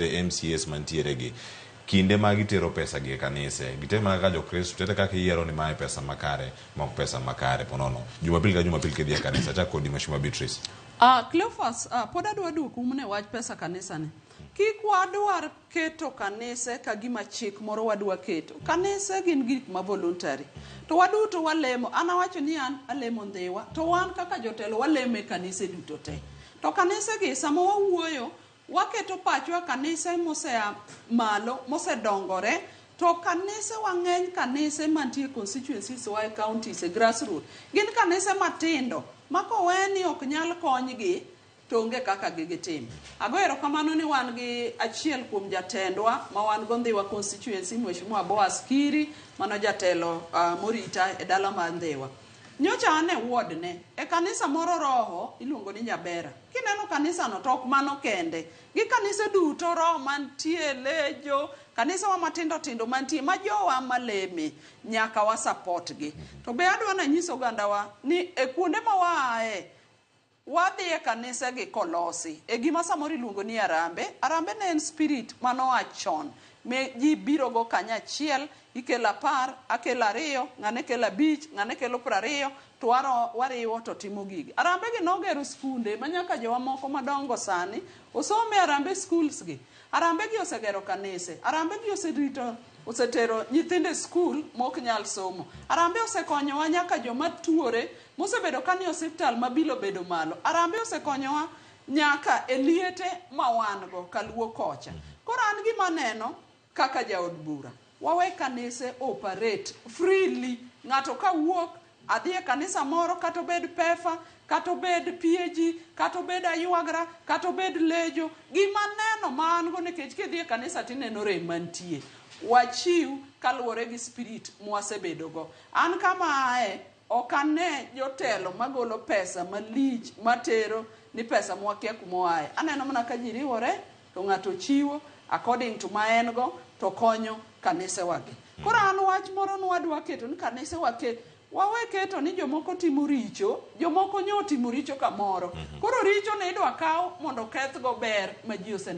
MCAs mantiere gi kinde ma gitero pesa gi e kanise gitero mana ka jokristo tete kaka iyiero ni mae pesa makare mok pesa makare ponono jumapil ka jumapil kidhi e kanisa chak kodi Mheshimiwa Beatrice. Cleophas, pod adwa duoko umne wach pesa kanisa ni. Kik wadwar keto kanise ka gima chik moro wadwa keto. Kanise gin gik ma voluntary. To waduto walemo, an awacho ni an alemo ndhiwa, to wan kaka jotelo walemo e kanise duto te. To kanise gi sama wawuoyo, waketo pachwa kanise mosea malo, mosedongore, to kanise wang'eny kanise mantie constituencies wa counties e grassroots. Gin kanise matindo, makoweni ok nyal konygi, to onge kaka gigitim. Ago erokamano ni wan gi achiel kuom jatendwa ma wan go Ndhiwa constituency Mheshimiwa Boaz Kiri, mano jatelo morita e dala mar Ndhiwa. Nyocha ane ward ne e kanisa moro roho iluongo ni Nyabera. Kineno kanisa no tok mano kende. Gi kanisa duto roho mantie lejo, kanisa wa matindo tindo mantie ma jowa maleme nyaka wa support gi. To be adwa na nyiso gandawa ni e kuonde ma waae wadhi e kanisa gi kolosi. E gima samoro iluongo ni arambe. Arambe ne en spirit mano achon. Me ji biro go kanya chiel, ikela par, akela riyo, ngane kela bich, ngane kelo prariyo, to wariwo to timo gigi. Arambe gi nogero skunde, manyaka jowa moko madongo sani, osome Arambe schools gi. Arambe gi osegero kanise. Arambe gi osetero nyithinde school mok nyal somo. Arambe osekonyowa nyaka joma tuore, mosebedo kani hospital mabilo bedo malo. Arambe osekonyowa nyaka eliete mawango kaluo kocha. Koro an gima neno kaka jaod bura. Wawe kanise operate freely. Ng'ato ka wuok adhi e kanisa moro, kato bed Pefa, kato bed PAG, kato bed Ayuagra, kato bed Lejo. Gima neno ma an go nikech kidhi e kanisa tineno rem mantie. Wachiw kaluwore gi spirit mwasebedo go. An kama ae ok ane jotelo magolo pesa malich matero ni pesa mwakia kumoae. Aneno mana ka ji riwore to ng'ato chiwo according to maen go to konyo kanise wagi. Koro an wach moro nwadwa keto ni kanise wake wawe keto ni jomoko timo richo, jomoko nyo timo richo kamoro. Koro richo ne idwa kaw mondo keth go ber ma ji